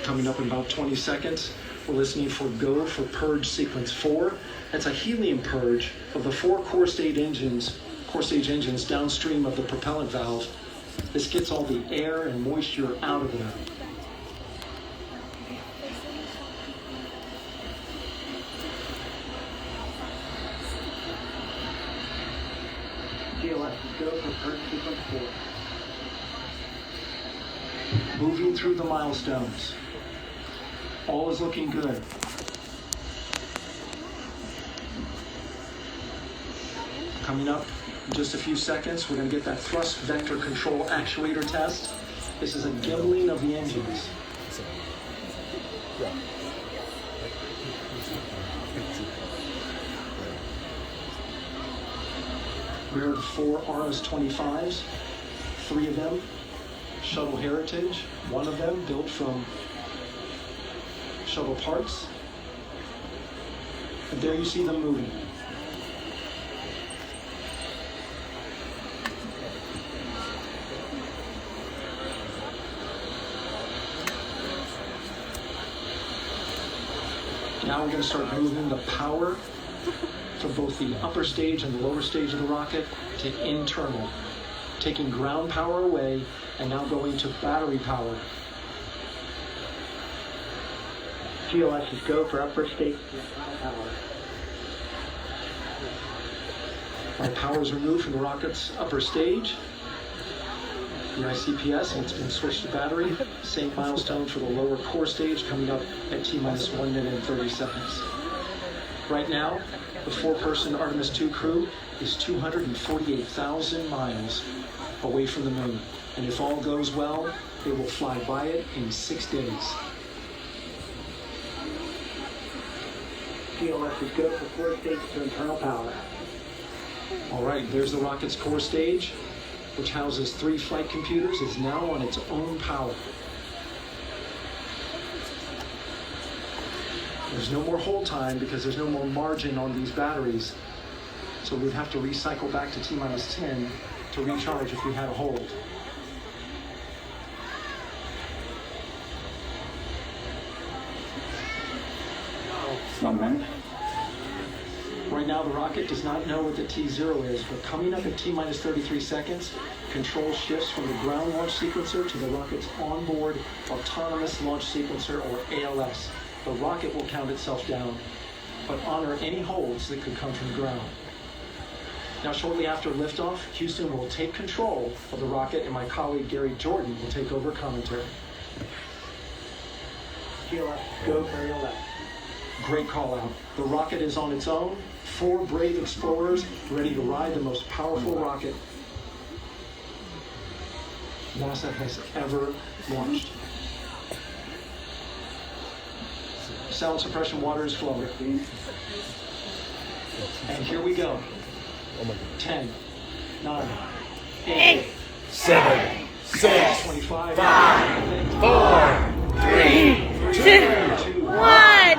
Coming up in about 20 seconds, we're listening for go for purge sequence 4. That's a helium purge of the 4 core stage engines downstream of the propellant valve. This gets all the air and moisture out of there. GLS is go for purge sequence 4. Moving through the milestones. All is looking good. Coming up in just a few seconds, we're going to get that thrust vector control actuator test. This is a gimbling of the engines. Here are the 4 RS-25s, 3 of them shuttle heritage, 1 of them built from shuttle parts. And there you see them moving. Now we're going to start moving the power from both the upper stage and the lower stage of the rocket to internal, taking ground power away and now going to battery power. GLS is go for upper stage power. My power is removed from the rocket's upper stage. The ICPS, and it's been switched to battery. Same milestone for the lower core stage coming up at T-minus 1 minute and 30 seconds. Right now, the 4-person Artemis II crew is 248,000 miles away from the moon. And if all goes well, they will fly by it in 6 days. GLS is go for 4 stages to internal power. All right, there's the rocket's core stage, which houses 3 flight computers, is now on its own power. There's no more hold time because there's no more margin on these batteries. So we'd have to recycle back to T-minus 10 to recharge if we had a hold. Right now the rocket does not know what the T0 is, but coming up at T-minus 33 seconds, control shifts from the ground launch sequencer to the rocket's onboard autonomous launch sequencer, or ALS. The rocket will count itself down, but honor any holds that could come from the ground. Now, shortly after liftoff, Houston will take control of the rocket, and my colleague Gary Jordan will take over commentary. GLS, go for ALS. Great call out. The rocket is on its own. 4 brave explorers ready to ride the most powerful rocket NASA has ever launched. Sound suppression water is flowing. And here we go. 10, 9, 8, 7, 6, 25, 5, 4, 3, 2, 1.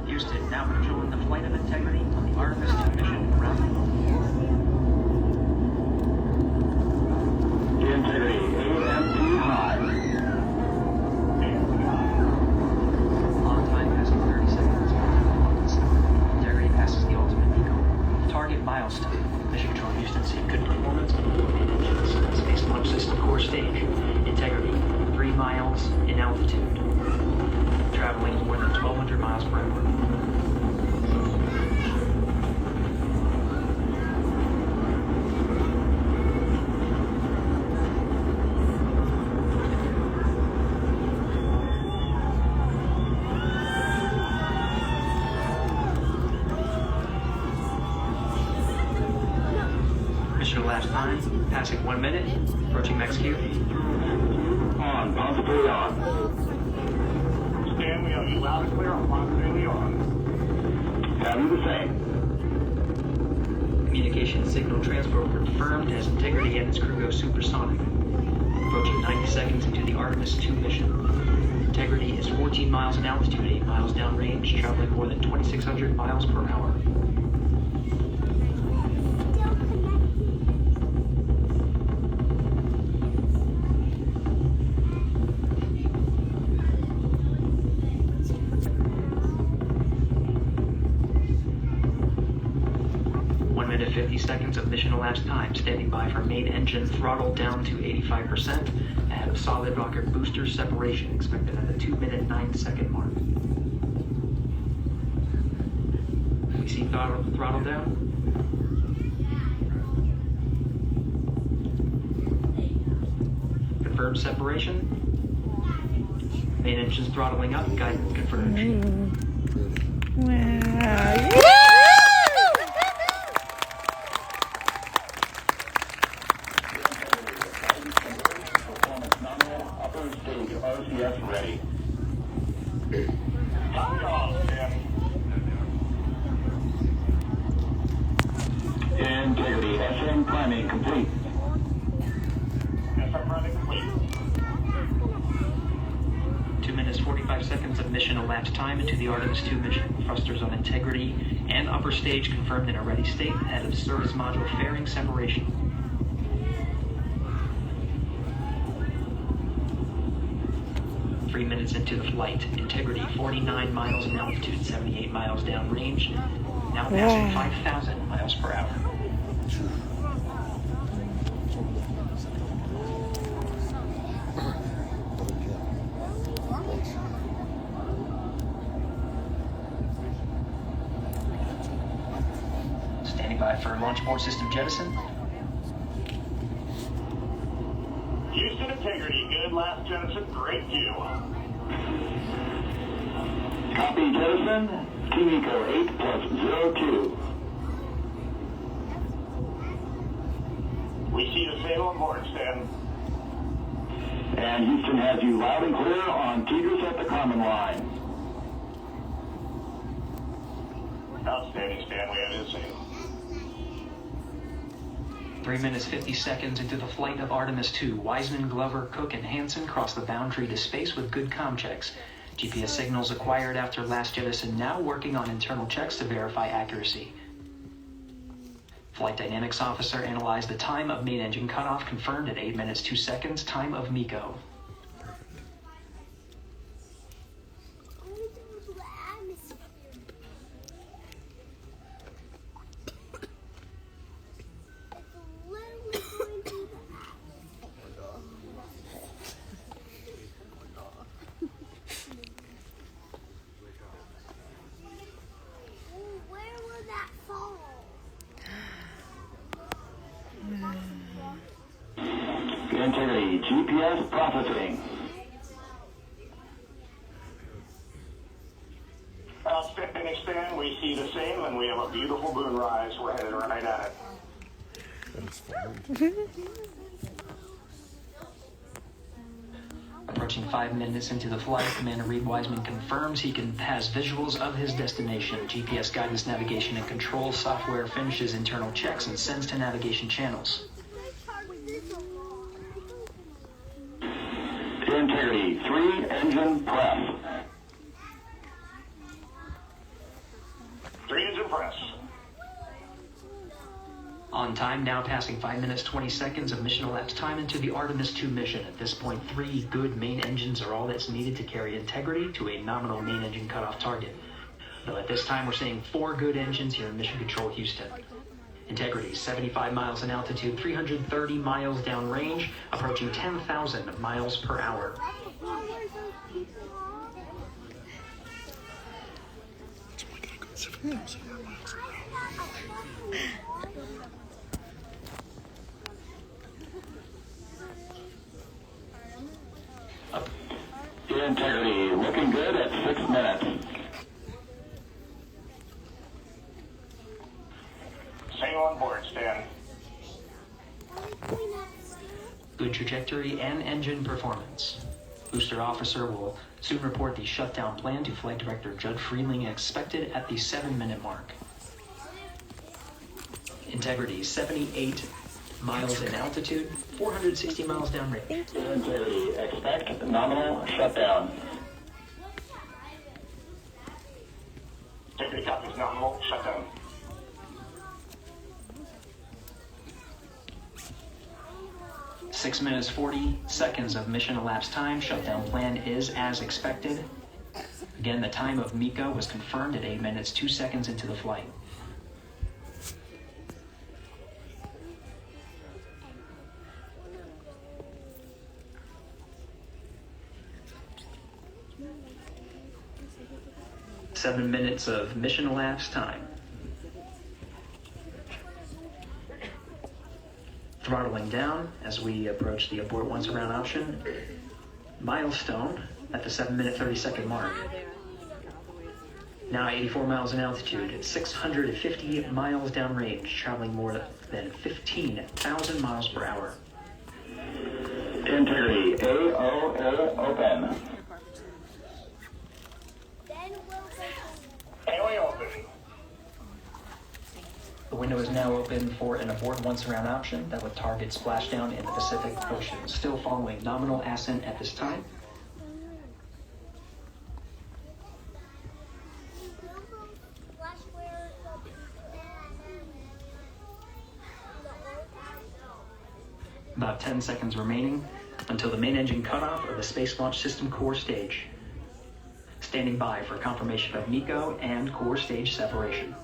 Houston, now controlling the flight of integrity on the Artemis II mission around the moon. Integrity, AMP high. On time passing 30 seconds. Integrity passes the ultimate eco. Target milestone. Mission Control Houston, seeing good performance. Space Launch System core stage. Integrity, 3 miles in altitude. Traveling more than 1,200 miles per hour. Mission to last time, passing 1 minute, approaching max Q. On, possibly on. Stanley, are you loud and clear on possibly on? Tell me the same. Communication navigation signal transport confirmed as integrity and its crew go supersonic. Approaching 90 seconds into the Artemis II mission. Integrity is 14 miles in altitude, 8 miles downrange, traveling more than 2,600 miles per hour. Minute 50 seconds of mission elapsed time, standing by for main engine throttle down to 85%, ahead of solid rocket booster separation, expected at the 2-minute 9-second mark. We see throttle down. Confirmed separation. Main engine's throttling up, guidance confirmed. RCS ready. Integrity, SM priming complete. SM priming complete. 2 minutes 45 seconds of mission elapsed time into the Artemis II mission. Thrusters on integrity and upper stage confirmed in a ready state ahead of service module fairing separation. 3 minutes into the flight. Integrity 49 miles in altitude, 78 miles downrange, now passing 5,000 miles per hour. Standing by for launch board system jettison. Houston Integrity, good last jettison, great view. Copy jettison, Kimiko 8+02. We see the same on board, Stan. And Houston has you loud and clear on Tigris at the common line. Outstanding, Stan, we have the same. 3 minutes 50 seconds into the flight of Artemis II, Wiseman, Glover, Cook, and Hansen cross the boundary to space with good comm checks. GPS signals acquired after last jettison now working on internal checks to verify accuracy. Flight Dynamics Officer analyzed the time of main engine cutoff, confirmed at 8 minutes 2 seconds, time of MECO. Integrity, GPS processing. Outstanding, Stan, we see the same, and we have a beautiful moonrise. We're headed right at it. Approaching 5 minutes into the flight, Commander Reed Wiseman confirms he has visuals of his destination. GPS guidance, navigation, and control software finishes internal checks and sends to navigation channels. Integrity, 3 engine press. 3 engine press. On time, now passing 5 minutes 20 seconds of mission elapsed time into the Artemis II mission. At this point, 3 good main engines are all that's needed to carry integrity to a nominal main engine cutoff target. Though at this time, we're seeing 4 good engines here in Mission Control Houston. Integrity, 75 miles in altitude, 330 miles downrange, approaching 10,000 miles per hour. Integrity, looking good at 6 minutes. Same on board, Stan. Good trajectory and engine performance. Booster officer will soon report the shutdown plan to Flight Director Judd Freeling, expected at the 7-minute mark. Integrity, 78 miles in altitude, 460 miles downrange. Integrity, expect nominal shutdown. Integrity copies nominal shutdown. Six minutes, 40 seconds of mission elapsed time. Shutdown plan is as expected. Again, the time of MECO was confirmed at 8 minutes, 2 seconds into the flight. Seven minutes of mission elapsed time. Throttling down as we approach the abort once around option. Milestone at the 7-minute 30-second mark. Now 84 miles in altitude, 650 miles downrange, traveling more than 15,000 miles per hour. Integrity, AOA open. AOA open. The window is now open for an abort once around option that would target splashdown in the Pacific Ocean. Still following nominal ascent at this time. About 10 seconds remaining until the main engine cutoff of the Space Launch System core stage. Standing by for confirmation of MECO and core stage separation.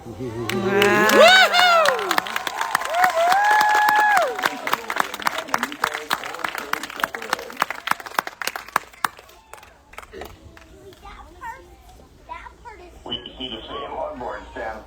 We see the same on board, Stan.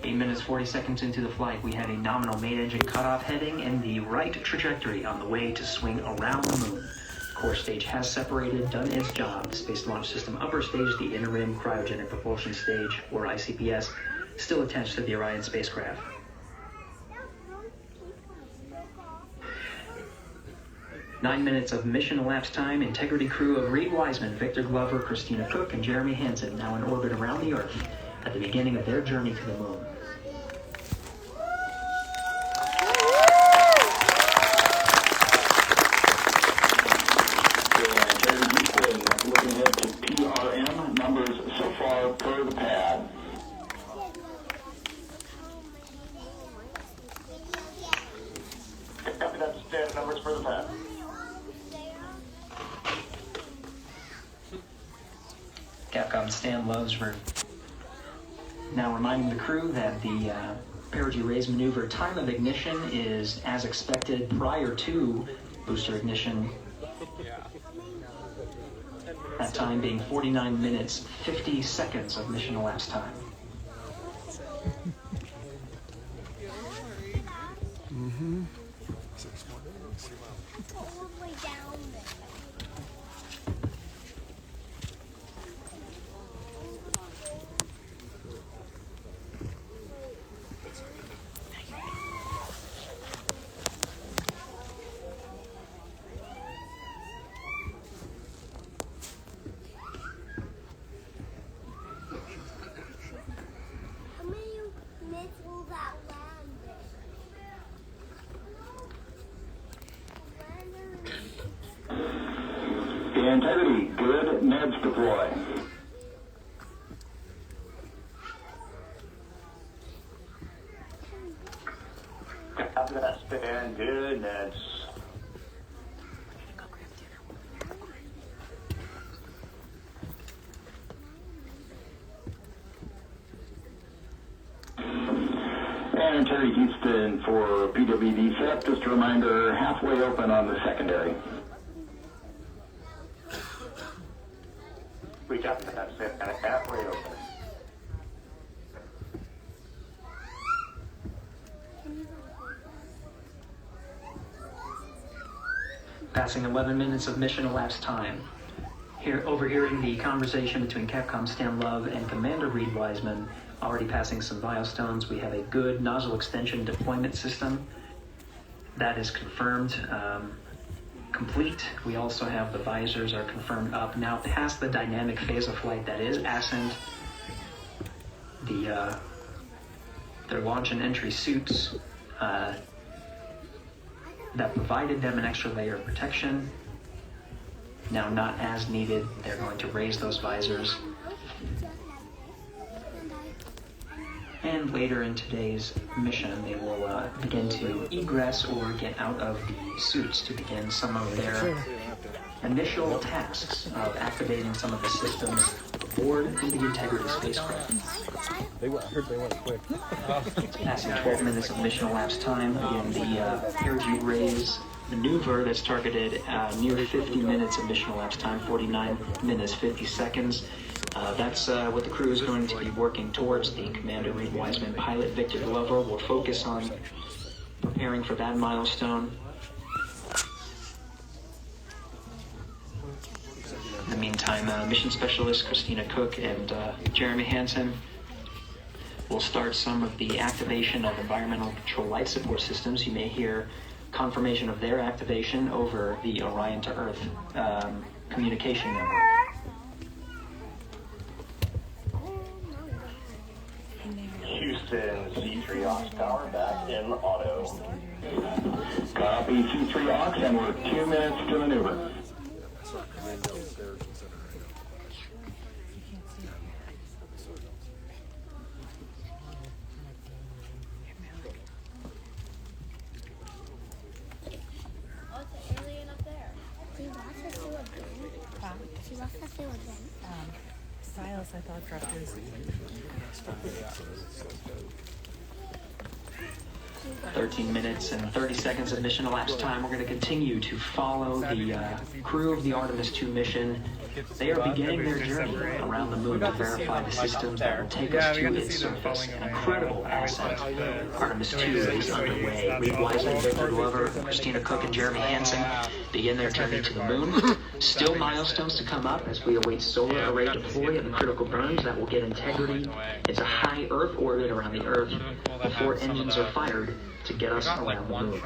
Eight minutes, 40 seconds into the flight, we have a nominal main engine cutoff heading in the right trajectory on the way to swing around the moon. Core stage has separated, done its job. The Space Launch System upper stage, the interim cryogenic propulsion stage, or ICPS, still attached to the Orion spacecraft. Nine minutes of mission elapsed time. Integrity crew of Reed Wiseman, Victor Glover, Christina Cook, and Jeremy Hansen now in orbit around the Earth at the beginning of their journey to the moon. Looking ahead to PRM numbers so far per the pad. Copy that, Stan. Numbers for the pad. Capcom Stan Loves now reminding the crew that the perigee raise maneuver time of ignition is as expected prior to booster ignition. That time being 49 minutes, 50 seconds of mission elapsed time. Integrity, good. Meds deploy. Copy that, Stan. Good, Neds. And Terry Houston for PWD set. Just a reminder, halfway open on the secondary. We got that, Stan. Halfway open. Passing 11 minutes of mission elapsed time. overhearing the conversation between Capcom Stan Love and Commander Reed Wiseman, already passing some milestones. We have a good nozzle extension deployment system. That is confirmed, complete. We also have the visors are confirmed up. Now past the dynamic phase of flight, that is ascent. Their launch and entry suits that provided them an extra layer of protection. Now not as needed. They're going to raise those visors. And later in today's mission, they will begin to egress or get out of the suits to begin some of their initial tasks of activating some of the systems aboard the Integrity spacecraft. I heard they went quick. Passing 12 minutes of mission elapsed time in the perigee raise maneuver that's targeted near 50 minutes of mission elapsed time, 49 minutes, 50 seconds. That's what the crew is going to be working towards. The Commander Reed Wiseman pilot Victor Glover will focus on preparing for that milestone. In the meantime, mission specialist Christina Cook and Jeremy Hansen will start some of the activation of environmental control life support systems. You may hear confirmation of their activation over the Orion to Earth communication network. Houston, C3 Ox Tower back in auto. Copy C3 Ox, and we're 2 minutes to maneuver. Silas, I thought, dropped his. 13 minutes and 30 seconds of mission elapsed time. We're going to continue to follow the crew of the Artemis II mission. They are beginning their journey around the moon to verify the systems that will take us to its surface. An incredible ascent. Artemis II is underway. Reed Wiseman, Victor Glover, Christina Cook, and Jeremy Hansen begin their journey to the moon. Still milestones to come up as we await solar array deploy and the critical burns that will get Integrity into high Earth orbit around the Earth before engines are fired to get us around the moon.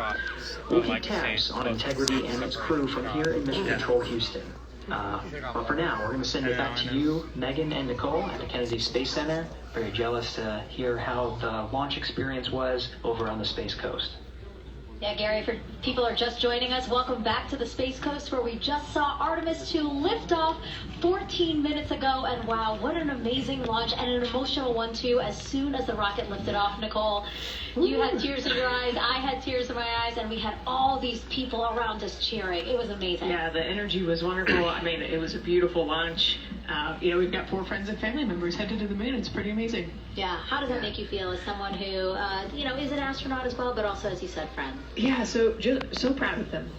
We'll keep tabs on Integrity and its crew from here in Mission Control Houston. But for now, we're going to send it back to you, Megan and Nicole at the Kennedy Space Center. Very jealous to hear how the launch experience was over on the Space Coast. Yeah, Gary, if people are just joining us, welcome back to the Space Coast, where we just saw Artemis II lift off 14 minutes ago. And wow, what an amazing launch, and an emotional one too. As soon as the rocket lifted off, Nicole, you had tears in your eyes, I had tears in my eyes, and we had all these people around us cheering. It was amazing. Yeah, the energy was wonderful. I mean, it was a beautiful launch. We've got 4 friends and family members headed to the moon. It's pretty amazing. Yeah, how does that make you feel as someone who, is an astronaut as well, but also, as you said, friend? Yeah, so proud of them.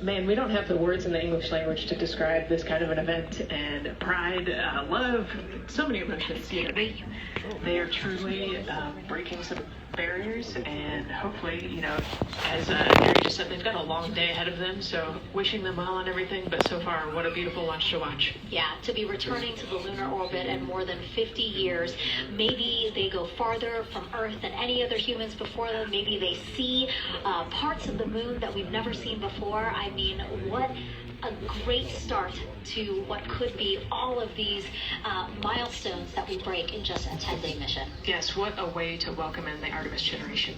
Man, we don't have the words in the English language to describe this kind of an event, and pride, love, so many emotions. They are truly breaking some barriers, and hopefully, as Gary just said, they've got a long day ahead of them, so wishing them well and everything, but so far, what a beautiful launch to watch. Yeah, to be returning to the lunar orbit in more than 50 years. Maybe they go farther from Earth than any other humans before them. Maybe they see parts of the moon that we've never seen before. I mean, what a great start to what could be all of these milestones that we break in just a 10-day mission. Yes, what a way to welcome in the Artemis generation.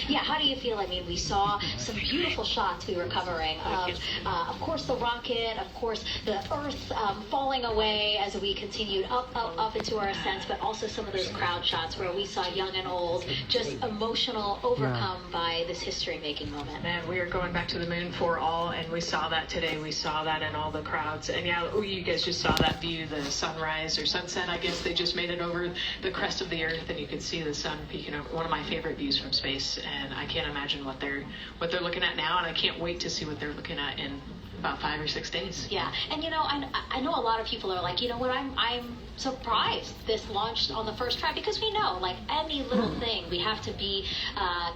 Yeah, how do you feel? I mean, we saw some beautiful shots we were covering of course, the rocket, of course, the Earth falling away as we continued up into our ascent, but also some of those crowd shots where we saw young and old, just emotional, overcome by this history-making moment. Man, we are going back to the moon for all, and we saw that today. We saw that in all the crowds. And yeah, you guys just saw that view, the sunrise or sunset, I guess. They just made it over the crest of the Earth, and you could see the sun peeking over. One of my favorite views from space. And I can't imagine what they're looking at now, and I can't wait to see what they're looking at in about 5 or 6 days. Yeah, and I know a lot of people are like, I'm surprised this launched on the first try, because we know, like any little thing, we have to be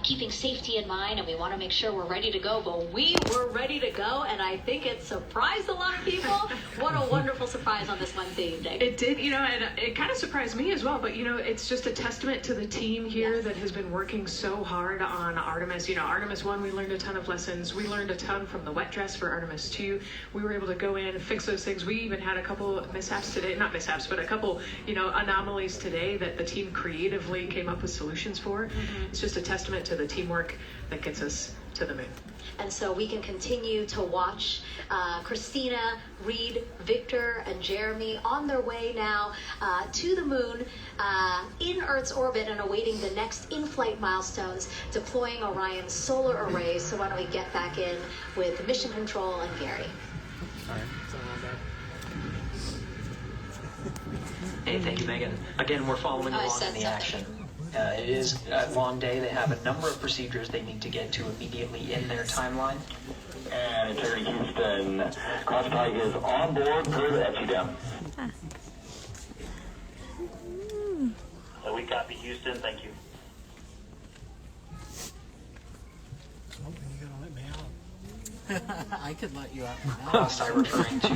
keeping safety in mind, and we want to make sure we're ready to go. But we were ready to go, and I think it surprised a lot of people. surprise on this Wednesday evening. It did, and it kind of surprised me as well, but it's just a testament to the team here that has been working so hard on Artemis. Artemis 1, we learned a ton of lessons. We learned a ton from the wet dress for Artemis 2. We were able to go in and fix those things. We even had a couple mishaps today, not mishaps, but a couple, anomalies today that the team creatively came up with solutions for. It's just a testament to the teamwork that gets us to the moon. And so we can continue to watch Christina, Reed, Victor, and Jeremy on their way now to the moon in Earth's orbit and awaiting the next in-flight milestones, deploying Orion's solar arrays. So why don't we get back in with Mission Control and Gary. Hey, thank you, Megan. Again, we're following along in the action. It is a long day. They have a number of procedures they need to get to immediately in their timeline. And Terry Houston, Crosstalk is on board per the FCDM. So we copy Houston, thank you. I could let you out I'll start referring to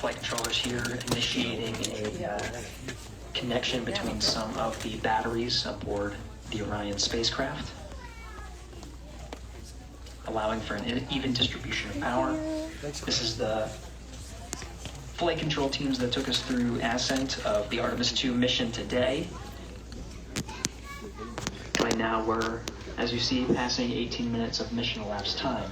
flight controllers here initiating a connection between some of the batteries aboard the Orion spacecraft, allowing for an even distribution of power. This is the flight control teams that took us through ascent of the Artemis II mission today. Right now we're, as you see, passing 18 minutes of mission elapsed time.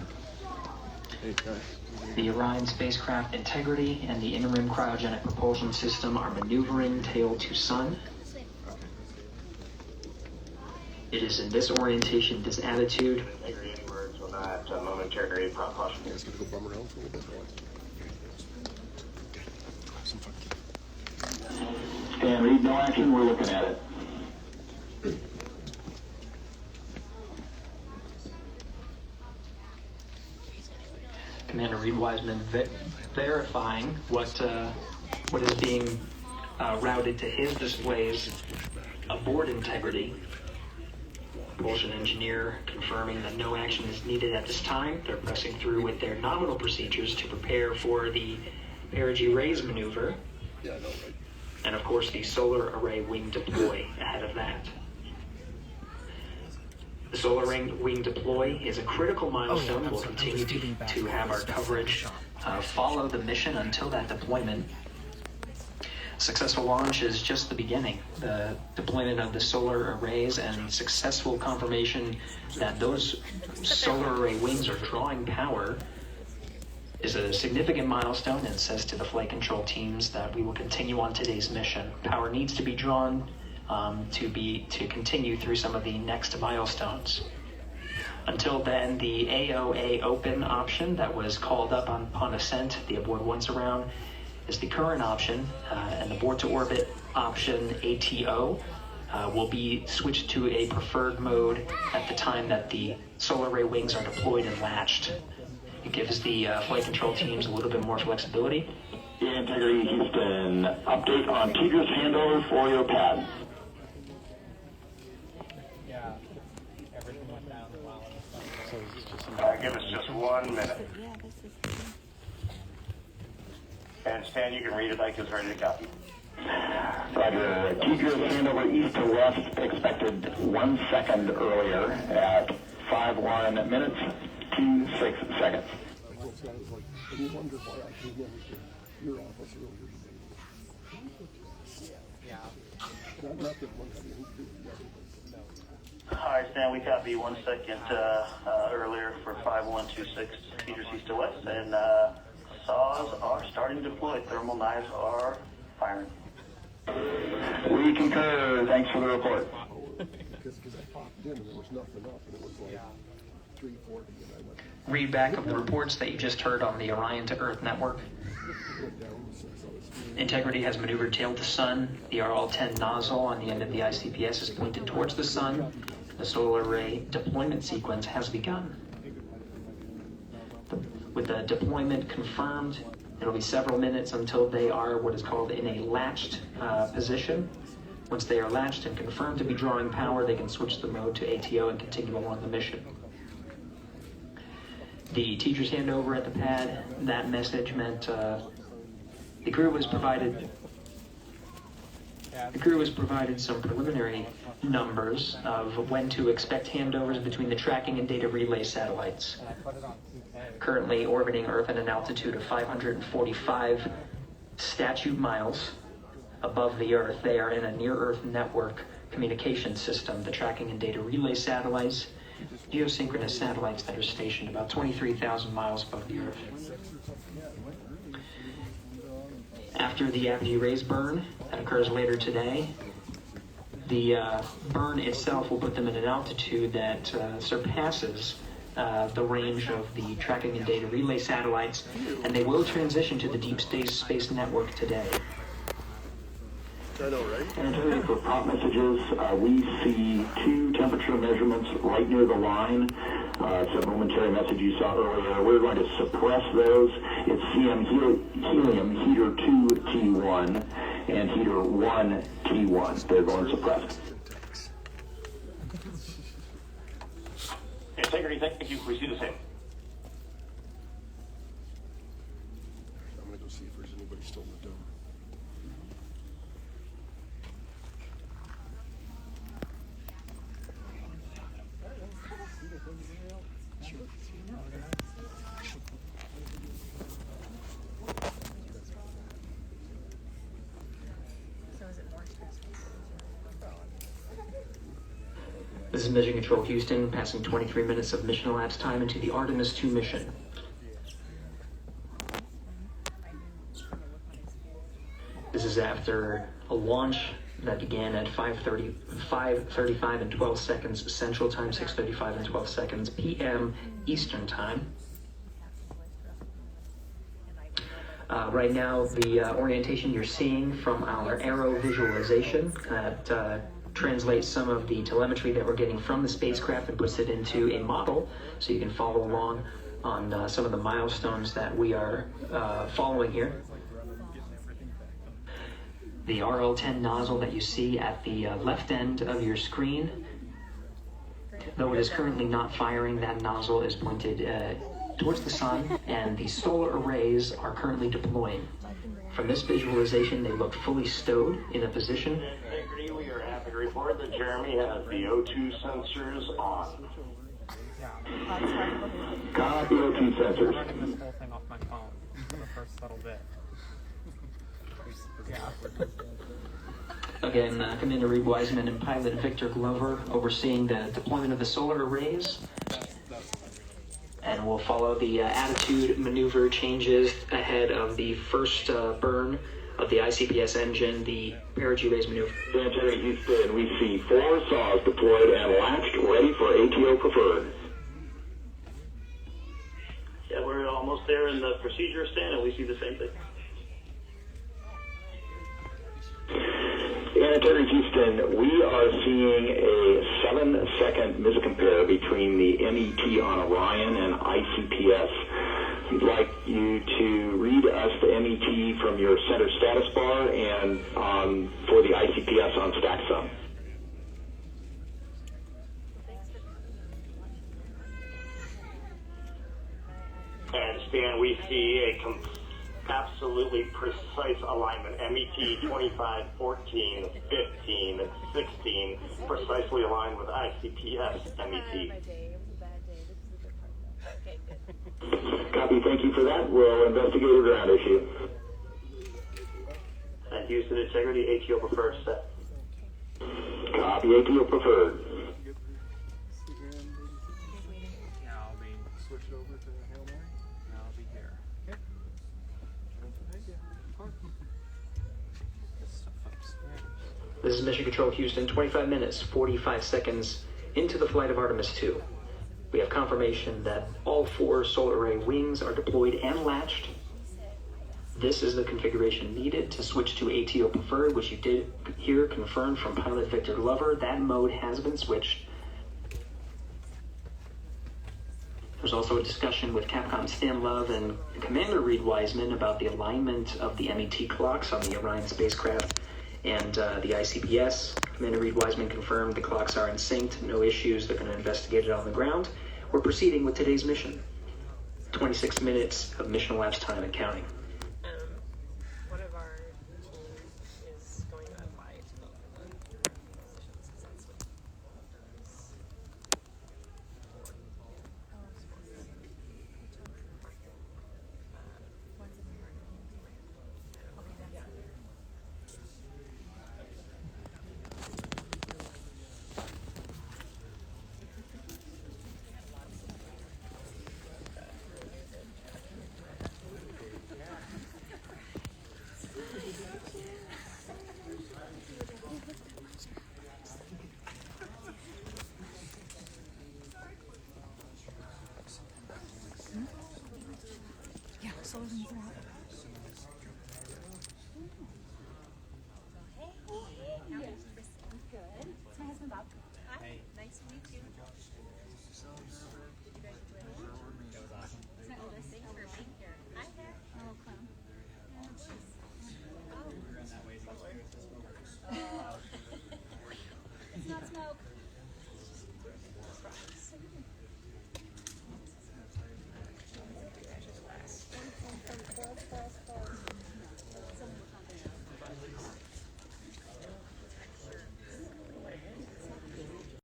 The Orion spacecraft integrity and the interim cryogenic propulsion system are maneuvering tail to sun. It is in this orientation, this attitude. Any words on that momentary propulsion? And Reed, no action, we're looking at it. Commander Reed Wiseman verifying what is being routed to his displays aboard integrity. Propulsion engineer confirming that no action is needed at this time. They're pressing through with their nominal procedures to prepare for the perigee raise maneuver. And of course the solar array wing deploy ahead of that. The solar wing deploy is a critical milestone. We'll continue to have our coverage follow the mission until that deployment. Successful launch is just the beginning. The deployment of the solar arrays and successful confirmation that those solar array wings are drawing power is a significant milestone and says to the flight control teams that we will continue on today's mission. Power needs to be drawn to continue through some of the next milestones. Until then, the AOA open option that was called up upon ascent, the aboard once around, is the current option, and the board to orbit option ATO will be switched to a preferred mode at the time that the solar array wings are deployed and latched. It gives the flight control teams a little bit more flexibility. Integrity Houston, update on Tigra's handover for your pad. Give us just 1 minute. And Stan, you can read it. Ike is ready to copy. Roger. Tigra's handover east to west expected 1 second earlier at 5:1 minutes, 26 seconds. Hi, Stan. We copy 1 second earlier for 5126 meters east to west, and saws are starting to deploy. Thermal knives are firing. We concur. Thanks for the report. Read back of the reports that you just heard on the Orion to Earth network. Integrity has maneuvered tail to sun. The RL-10 nozzle on the end of the ICPS is pointed towards the sun. The solar array deployment sequence has begun. With the deployment confirmed, it'll be several minutes until they are what is called in a latched position. Once they are latched and confirmed to be drawing power, they can switch the mode to ATO and continue along the mission. the teacher's handover at the pad. That message meant the crew was provided some preliminary numbers of when to expect handovers between the tracking and data relay satellites. Currently orbiting Earth at an altitude of 545 statute miles above the Earth, they are in a near-Earth network communication system. The tracking and data relay satellites, geosynchronous satellites that are stationed about 23,000 miles above the Earth. After the apogee rays burn, that occurs later today, the burn itself will put them at an altitude that surpasses the range of the tracking and data relay satellites, and they will transition to the deep space network today. I know, right? And for prop messages, we see 2 temperature measurements right near the line. It's a momentary message you saw earlier. We're going to suppress those. It's CM helium heater 2 T1 and heater 1 T1. They're going suppressed. Integrity, thank you. We see the same. I'm gonna go see if there's anybody still in the dome. This is Mission Control Houston, passing 23 minutes of mission elapsed time into the Artemis II mission. This is after a launch that began at 5:35 and 12 seconds Central Time, 6:35 and 12 seconds p.m. Eastern Time. Right now, the orientation you're seeing from our arrow visualization that translates some of the telemetry that we're getting from the spacecraft and puts it into a model so you can follow along on some of the milestones that we are following here. The RL-10 nozzle that you see at the left end of your screen, though it is currently not firing, that nozzle is pointed towards the sun, and the solar arrays are currently deploying. From this visualization, they look fully stowed in a position. We are happy to report that Jeremy has the O2 sensors on. Copy O2 sensors. Running this whole thing off my phone for the first little bit. Again, Commander Reed Wiseman and pilot Victor Glover overseeing the deployment of the solar arrays. And we'll follow the attitude maneuver changes ahead of the first burn of the ICPS engine, the perigee raise maneuver. Planetarium Houston, we see 4 saws deployed and latched, ready for ATO preferred. Yeah, we're almost there in the procedure stand, and we see the same thing. Planetarium Houston, we are seeing a 7-second miscompare between the MET on Orion and ICPS. We'd like you to read us the MET from your center status bar and for the ICPS on StackSum. And Stan, we see a absolutely precise alignment. MET 25, 14, 15, 16, precisely aligned with ICPS MET. Copy, thank you for that. We'll investigate a ground issue. And Houston integrity, ATO preferred set. Copy, ATO preferred. Now I'll be switched over to Hail Mary. Now I'll be here. Okay. This is Mission Control Houston, 25 minutes, 45 seconds into the flight of Artemis II. We have confirmation that all 4 solar array wings are deployed and latched. This is the configuration needed to switch to ATO preferred, which you did hear confirmed from pilot Victor Glover. That mode has been switched. There's also a discussion with Capcom Stan Love and Commander Reed Wiseman about the alignment of the MET clocks on the Orion spacecraft and the ICPS. Commander Reed Wiseman confirmed the clocks are in sync, no issues, they're going to investigate it on the ground. We're proceeding with today's mission. 26 minutes of mission elapsed time and counting. One of our team is going to apply to both of the positions because that's what Yeah, so